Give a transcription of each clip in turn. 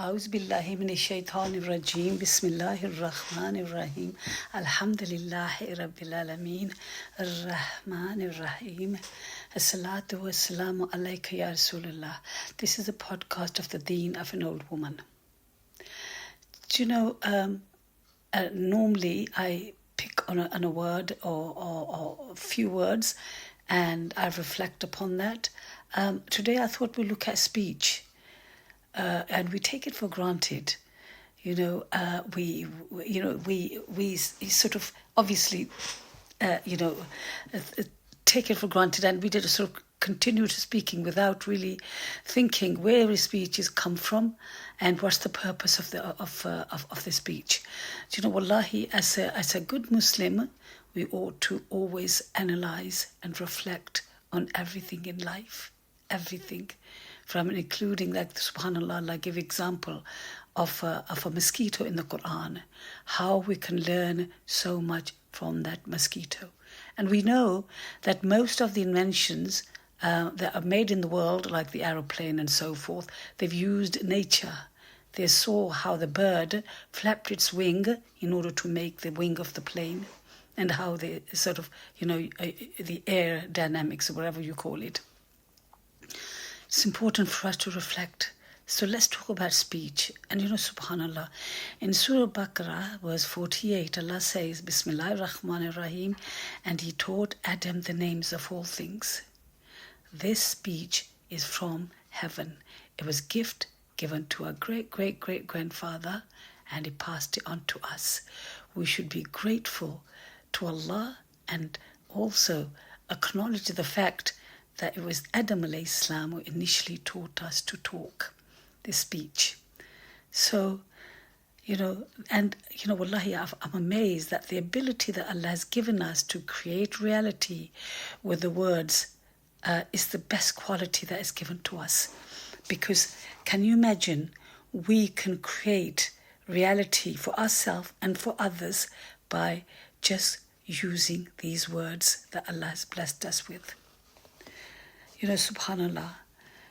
أعوذ بالله من الشيطان الرجيم بسم الله الرحمن الرحيم الحمد لله رب العالمين الرحمن الرحيم الصلاة والسلام عليك يا رسول الله. This is a podcast of the Deen of an Old Woman. Do you know, normally I pick on a word or a few words and I reflect upon that. Today I thought we'd look at speech. And we take it for granted, we sort of obviously, take it for granted, and we did sort of continue to speaking without really thinking where the speeches come from and what's the purpose of the speech. Do you know, wallahi, as a good Muslim, we ought to always analyze and reflect on everything in life, everything. From including, like subhanallah, Allah give example of a mosquito in the Quran, how we can learn so much from that mosquito. And we know that most of the inventions that are made in the world, like the aeroplane and so forth, they've used nature. They saw how the bird flapped its wing in order to make the wing of the plane, and how they sort of, the air dynamics, or whatever you call it. It's important for us to reflect. So let's talk about speech. And subhanallah, in Surah Baqarah, verse 48, Allah says, Bismillahir Rahmanir Rahim, and He taught Adam the names of all things. This speech is from heaven. It was a gift given to our great-great-great-grandfather, and He passed it on to us. We should be grateful to Allah and also acknowledge the fact that it was Adam alayhi salam who initially taught us to talk, this speech. So, wallahi, I'm amazed that the ability that Allah has given us to create reality with the words is the best quality that is given to us. Because can you imagine, we can create reality for ourselves and for others by just using these words that Allah has blessed us with. Subhanallah.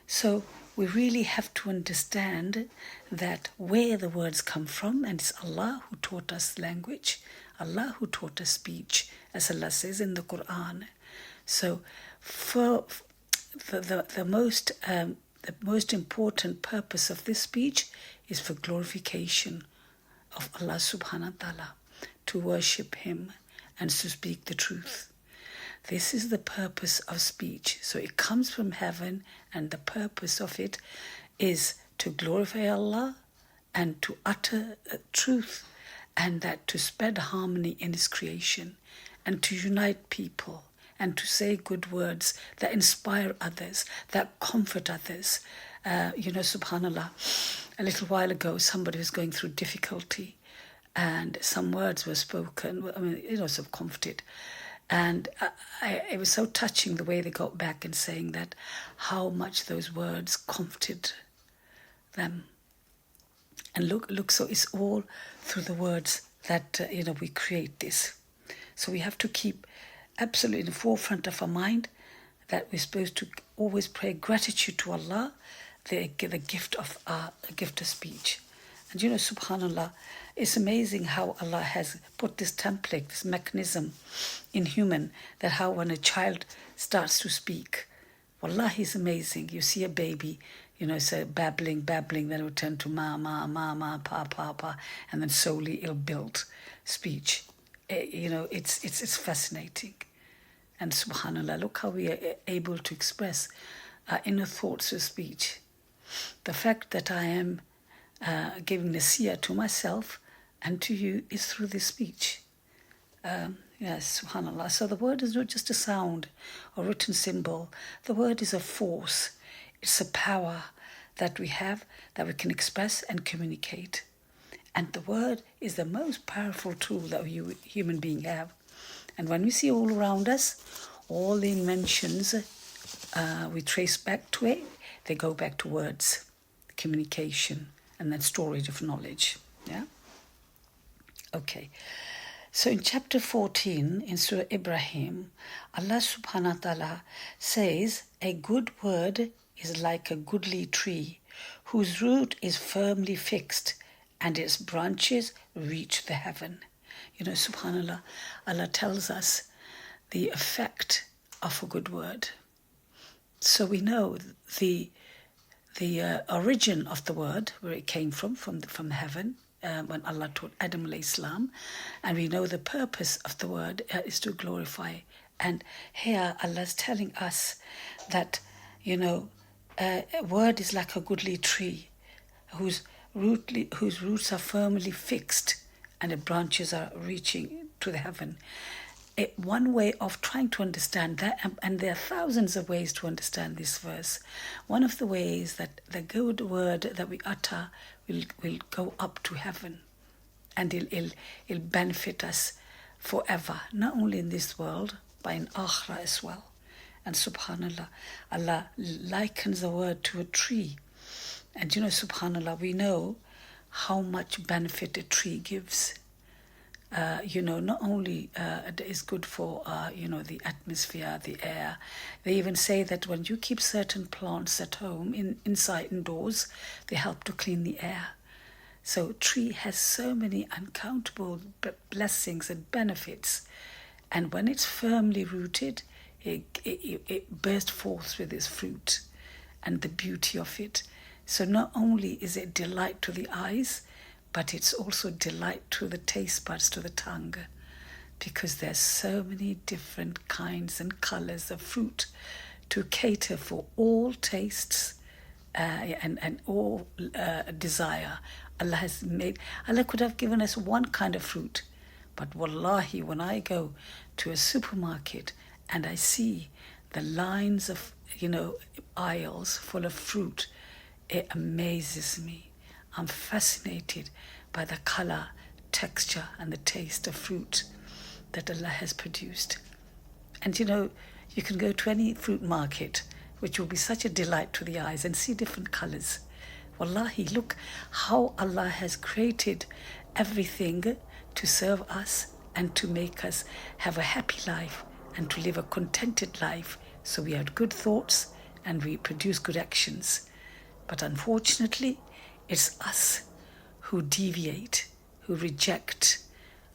So we really have to understand that where the words come from, and it's Allah who taught us language, Allah who taught us speech, as Allah says in the Quran. So for the most important purpose of this speech is for glorification of Allah subhanahu wa ta'ala, to worship Him and to speak the truth. This is the purpose of speech. So it comes from heaven, and the purpose of it is to glorify Allah and to utter truth, and that to spread harmony in His creation, and to unite people, and to say good words that inspire others, that comfort others. Subhanallah, a little while ago somebody was going through difficulty, and some words were spoken, sort of comforted. And it was so touching the way they got back and saying that how much those words comforted them. And look, so it's all through the words that, we create this. So we have to keep absolutely in the forefront of our mind that we're supposed to always pray gratitude to Allah, the gift of speech. And subhanallah, it's amazing how Allah has put this template, this mechanism in human, that how when a child starts to speak, wallahi, it's amazing. You see a baby, say babbling, then it will turn to ma, pa, and then slowly it'll build speech. It's fascinating. And subhanallah, look how we are able to express our inner thoughts with speech. The fact that I am giving nasiyah to myself and to you is through this speech. Yes, subhanallah. So the word is not just a sound or written symbol. The word is a force. It's a power that we have, that we can express and communicate. And the word is the most powerful tool that we human beings have. And when we see all around us, all the inventions we trace back to it, they go back to words, communication, and then storage of knowledge. Yeah? Okay. So in chapter 14, in Surah Ibrahim, Allah subhanahu wa ta'ala says, a good word is like a goodly tree whose root is firmly fixed and its branches reach the heaven. You know, subhanAllah, Allah tells us the effect of a good word. So we know the origin of the word, where it came from heaven, when Allah taught Adam alayhi salam, and we know the purpose of the word is to glorify. And here Allah is telling us that, you know, a word is like a goodly tree whose roots are firmly fixed and the branches are reaching to the heaven. One way of trying to understand that, and there are thousands of ways to understand this verse, one of the ways that the good word that we utter will go up to heaven, and it'll benefit us forever, not only in this world, but in Akhirah as well. And subhanAllah, Allah likens the word to a tree. And you know, subhanAllah, we know how much benefit a tree gives. You know, not only it is good for, you know, the atmosphere, the air. They even say that when you keep certain plants at home, inside, indoors, they help to clean the air. So a tree has so many uncountable blessings and benefits. And when it's firmly rooted, it bursts forth with its fruit and the beauty of it. So not only is it delight to the eyes, but it's also delight to the taste buds, to the tongue, because there's so many different kinds and colors of fruit to cater for all tastes and all desire. Allah could have given us one kind of fruit, but wallahi, when I go to a supermarket and I see the lines of, you know, aisles full of fruit, it amazes me. I'm fascinated by the color, texture, and the taste of fruit that Allah has produced. And you know, you can go to any fruit market, which will be such a delight to the eyes, and see different colors. Wallahi, look how Allah has created everything to serve us and to make us have a happy life and to live a contented life. So we have good thoughts and we produce good actions. But unfortunately, it's us who deviate, who reject,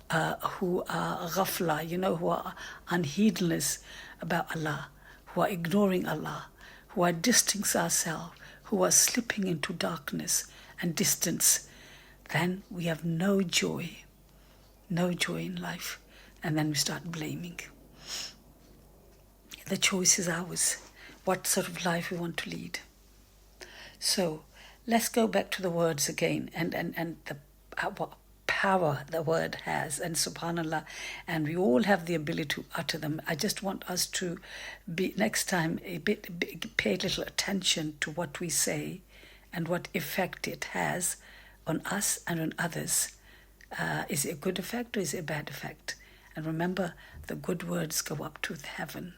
who are ghafla, you know, who are unheedless about Allah, who are ignoring Allah, who are distancing ourselves, who are slipping into darkness and distance. Then we have no joy in life. And then we start blaming. The choice is ours, what sort of life we want to lead. So let's go back to the words again and the what power the word has, and subhanallah, and we all have the ability to utter them. I just want us to be next time pay a little attention to what we say and what effect it has on us and on others. Is it a good effect or is it a bad effect? And remember, the good words go up to heaven.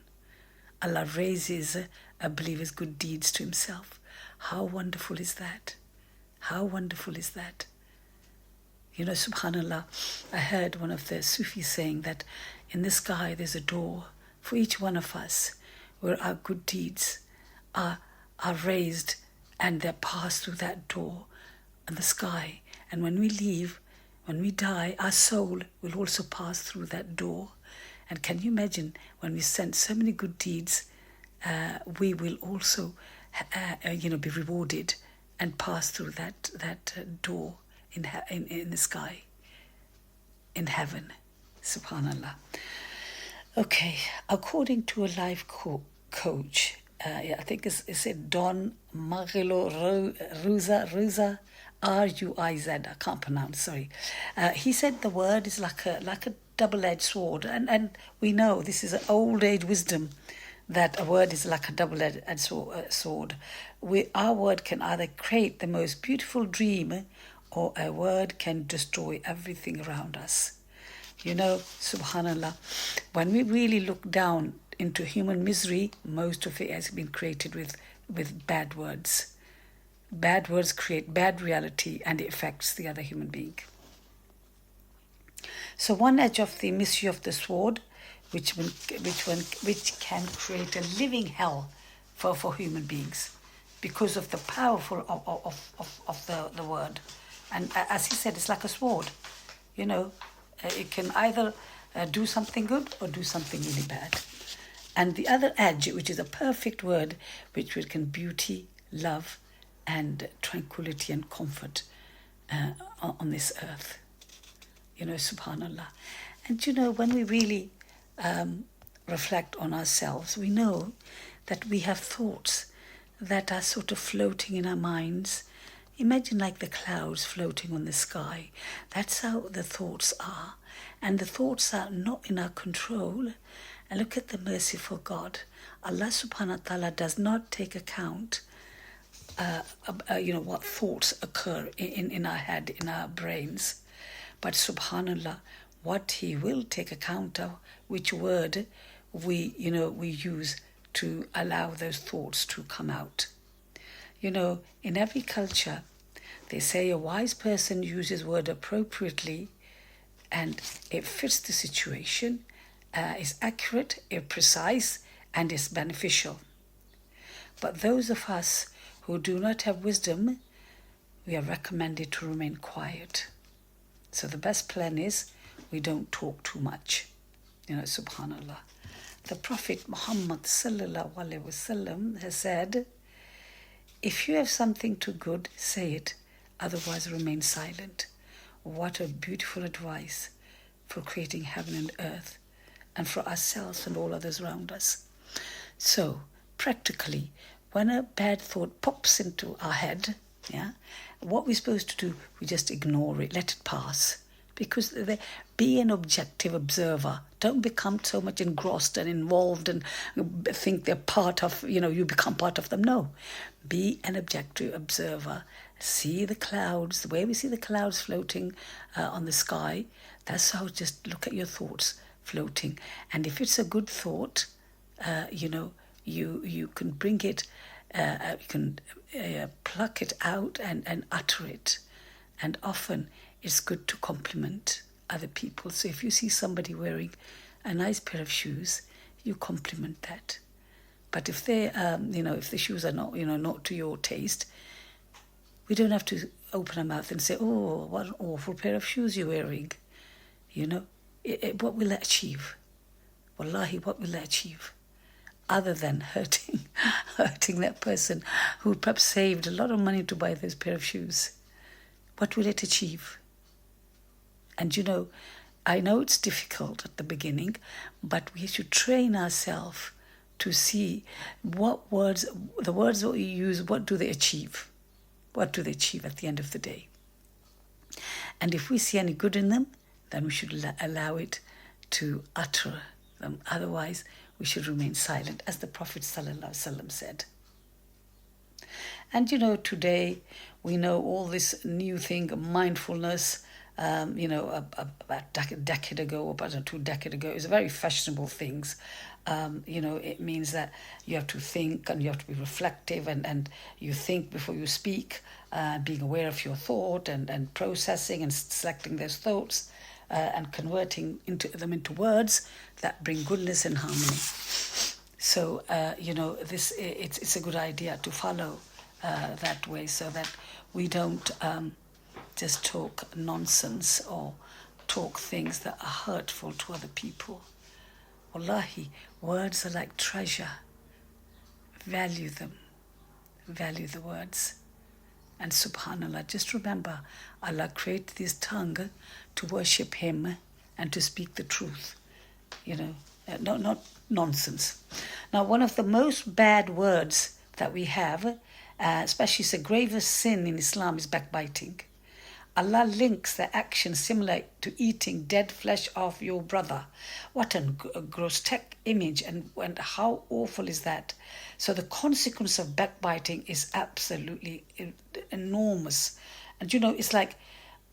Allah raises a believer's good deeds to himself. How wonderful is that? How wonderful is that? You know, subhanallah, I heard one of the Sufis saying that in the sky there's a door for each one of us where our good deeds are raised, and they're passed through that door in the sky. And when we leave, when we die, our soul will also pass through that door. And can you imagine, when we send so many good deeds, we will also be rewarded and pass through that door in the sky, in heaven. Subhanallah. Okay, according to a life coach, I think it's Don Magilo Ruiz, R-U-I-Z, I can't pronounce, sorry. He said the word is like a double-edged sword, and we know this is an old age wisdom, that a word is like a double-edged sword. Our word can either create the most beautiful dream, or a word can destroy everything around us. You know, subhanallah, when we really look down into human misery, most of it has been created with bad words. Bad words create bad reality, and it affects the other human being. So one edge of the mystery of the sword, which can create a living hell for human beings. because of the powerful of the word. And as he said, it's like a sword. You know, it can either do something good or do something really bad. And the other edge, which is a perfect word, which can beauty, love, and tranquility and comfort on this earth. You know, subhanallah. And you know, when we really reflect on ourselves, we know that we have thoughts that are sort of floating in our minds. Imagine like the clouds floating on the sky. That's how the thoughts are. And the thoughts are not in our control. And look at the merciful God. Allah subhanahu wa ta'ala does not take account what thoughts occur in our head, in our brains. But subhanallah, what he will take account of, which word we use to allow those thoughts to come out. You know, in every culture, they say a wise person uses word appropriately and it fits the situation, is accurate, is precise, and is beneficial. But those of us who do not have wisdom, we are recommended to remain quiet. So the best plan is we don't talk too much. You know, subhanallah. The Prophet Muhammad sallallahu alaihi wasallam has said, if you have something too good, say it, otherwise remain silent. What a beautiful advice for creating heaven and earth and for ourselves and all others around us. So, practically, when a bad thought pops into our head, what we're supposed to do, we just ignore it, let it pass. Because be an objective observer. Don't become so much engrossed and involved and think they're part of, you become part of them. No. Be an objective observer. See the clouds, the way we see the clouds floating on the sky. That's how, just look at your thoughts floating. And if it's a good thought, you can bring it, you can pluck it out and utter it. And often it's good to compliment other people. So if you see somebody wearing a nice pair of shoes, you compliment that. But if they, if the shoes are not, not to your taste, we don't have to open our mouth and say, oh, what an awful pair of shoes you're wearing. What will that achieve? Wallahi, what will that achieve? Other than hurting that person who perhaps saved a lot of money to buy those pair of shoes. What will it achieve? And I know it's difficult at the beginning, but we should train ourselves to see the words that we use, what do they achieve? What do they achieve at the end of the day? And if we see any good in them, then we should allow it to utter them. Otherwise, we should remain silent, as the Prophet ﷺ said. And today we know all this new thing, mindfulness, about a decade ago, or about 2 decades ago, it was very fashionable things. It means that you have to think and you have to be reflective and you think before you speak, being aware of your thought and processing and selecting those thoughts and converting them into words that bring goodness and harmony. So, it's a good idea to follow that way so that we don't just talk nonsense or talk things that are hurtful to other people. Wallahi, words are like treasure. Value them. Value the words. And subhanallah, just remember, Allah created this tongue to worship Him and to speak the truth. Not nonsense. Now, one of the most bad words that we have, especially the gravest sin in Islam, is backbiting. Allah links the action similar to eating dead flesh of your brother. What a grotesque image, and how awful is that? So the consequence of backbiting is absolutely enormous. And it's like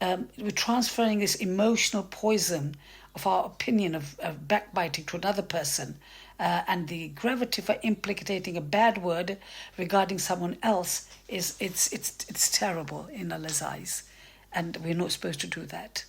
we're transferring this emotional poison of our opinion of backbiting to another person, and the gravity for implicating a bad word regarding someone else it's terrible in Allah's eyes. And we're not supposed to do that.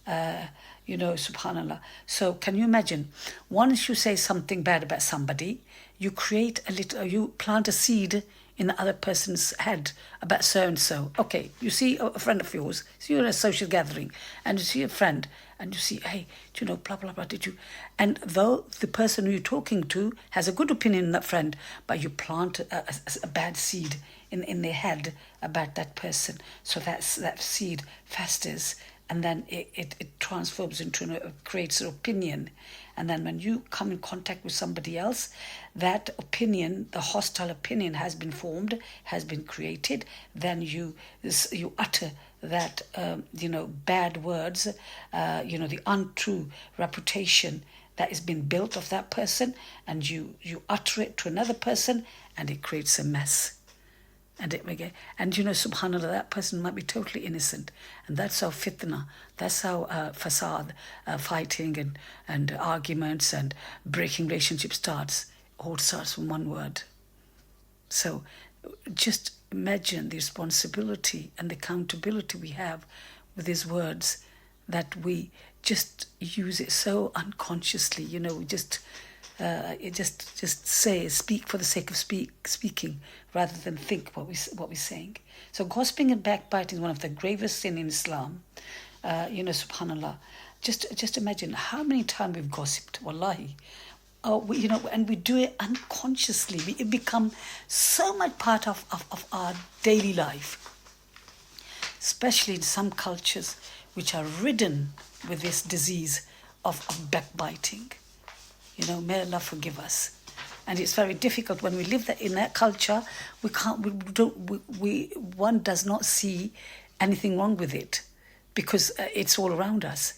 Subhanallah. So can you imagine, once you say something bad about somebody, you plant a seed in the other person's head about so-and-so. Okay, you see a friend of yours, so you're in a social gathering, and you see a friend, and you see, hey, do you know, blah, blah, blah, did you? And though the person who you're talking to has a good opinion of that friend, but you plant a bad seed in their head about that person, so that seed festers, and then it transforms into creates an opinion. And then when you come in contact with somebody else, that opinion, the hostile opinion has been formed, has been created. Then you utter that, bad words, the untrue reputation that has been built of that person, and you utter it to another person, and it creates a mess. And subhanAllah, that person might be totally innocent. And that's how fitna, that's how fasad, fighting and arguments and breaking relationships starts. All starts from one word. So just imagine the responsibility and the accountability we have with these words, that we just use it so unconsciously, we just speak for the sake of speaking, rather than think what we're saying. So gossiping and backbiting is one of the gravest sin in Islam. Subhanallah. Just imagine how many times we've gossiped, wallahi. And we do it unconsciously. It become so much part of our daily life, especially in some cultures which are ridden with this disease of backbiting. May Allah forgive us. And it's very difficult when we live in that culture. One does not see anything wrong with it, because it's all around us.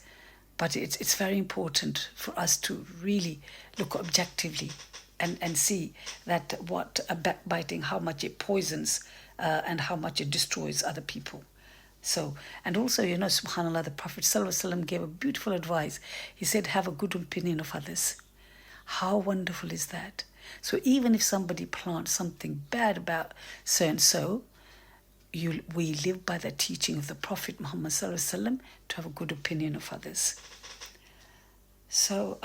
But it's very important for us to really look objectively and see that what a backbiting, how much it poisons and how much it destroys other people. So, and also, subhanAllah, the Prophet ﷺ gave a beautiful advice. He said, have a good opinion of others. How wonderful is that? So even if somebody plants something bad about so-and-so, we live by the teaching of the Prophet Muhammad ﷺ to have a good opinion of others. So,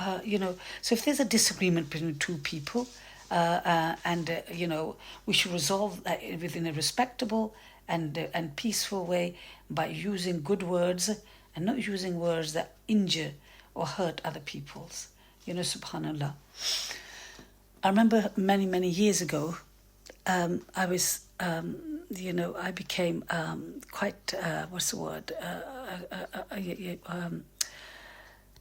so if there's a disagreement between two people, we should resolve that within a respectable and peaceful way by using good words and not using words that injure or hurt other people's. Subhanallah. I remember many, many years ago, I was, I became quite, what's the word?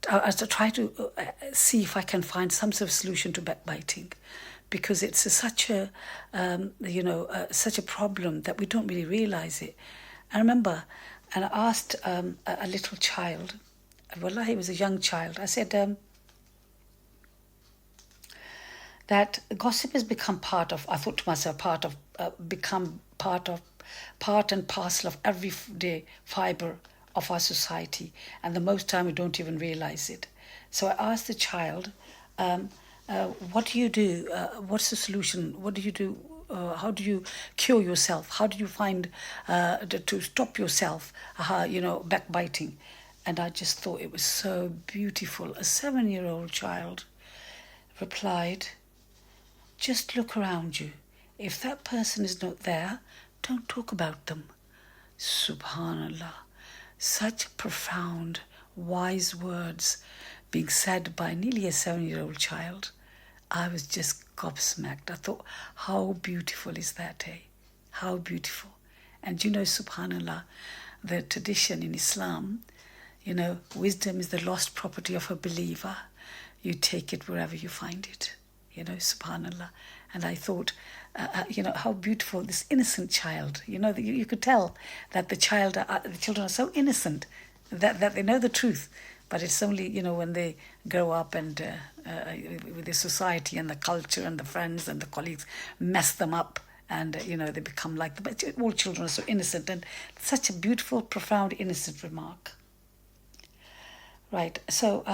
I try to see if I can find some sort of solution to backbiting, because it's such a problem that we don't really realize it. I remember, and I asked a little child, he was a young child, I said, that gossip has become part and parcel of everyday fibre of our society, and the most time we don't even realize it. So I asked the child, what do you do? What's the solution? What do you do? How do you cure yourself? How do you find to stop yourself, backbiting? And I just thought it was so beautiful. A 7-year-old child replied, just look around you. If that person is not there, don't talk about them. Subhanallah. Such profound, wise words being said by nearly a 7-year-old child. I was just gobsmacked. I thought, how beautiful is that, eh? How beautiful. And subhanallah, the tradition in Islam, wisdom is the lost property of a believer. You take it wherever you find it. Subhanallah. And I thought, how beautiful this innocent child, you could tell that the children are so innocent that they know the truth. But it's only, when they grow up and with the society and the culture and the friends and the colleagues mess them up, and, they become like them. But all children are so innocent, and such a beautiful, profound, innocent remark. Right. So,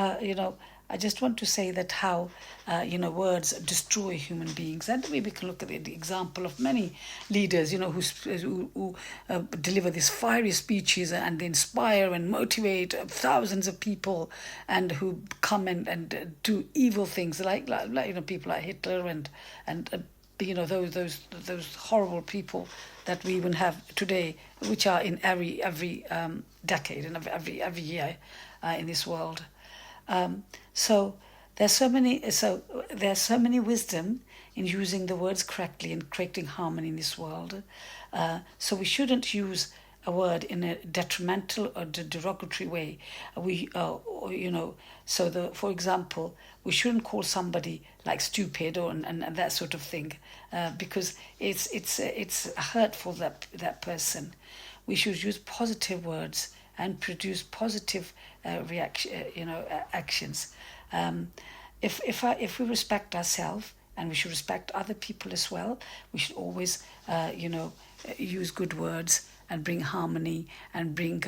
I just want to say that how, words destroy human beings. And maybe we can look at the example of many leaders, who deliver these fiery speeches and they inspire and motivate thousands of people, and who come and do evil things like people like Hitler and those horrible people that we even have today, which are in every decade and every year in this world. So there's so many wisdom in using the words correctly and creating harmony in this world. So we shouldn't use a word in a detrimental or derogatory way. For example, we shouldn't call somebody like stupid and that sort of thing, because it's hurtful that person. We should use positive words and produce positive actions. If we respect ourselves, and we should respect other people as well, we should always use good words and bring harmony and bring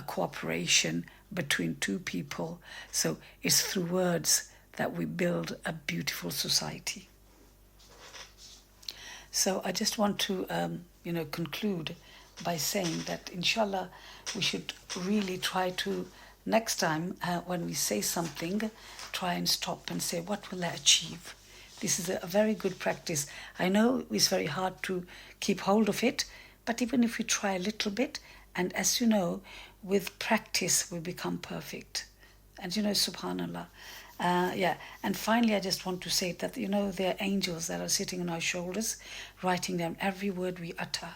cooperation between two people. So it's through words that we build a beautiful society. So I just want to conclude by saying that inshallah we should really try to, next time when we say something, try and stop and say, what will I achieve? This is a very good practice. I know it's very hard to keep hold of it, but even if we try a little bit, and as you know, with practice we become perfect. And subhanallah. And finally I just want to say that there are angels that are sitting on our shoulders writing down every word we utter.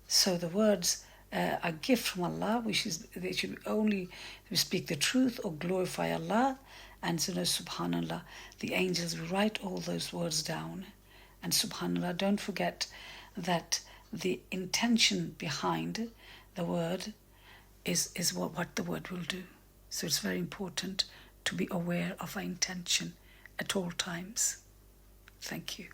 So the words are a gift from Allah, they should only speak the truth or glorify Allah. And subhanallah, the angels will write all those words down. And subhanallah, don't forget that the intention behind the word is what the word will do. So it's very important to be aware of our intention at all times. Thank you.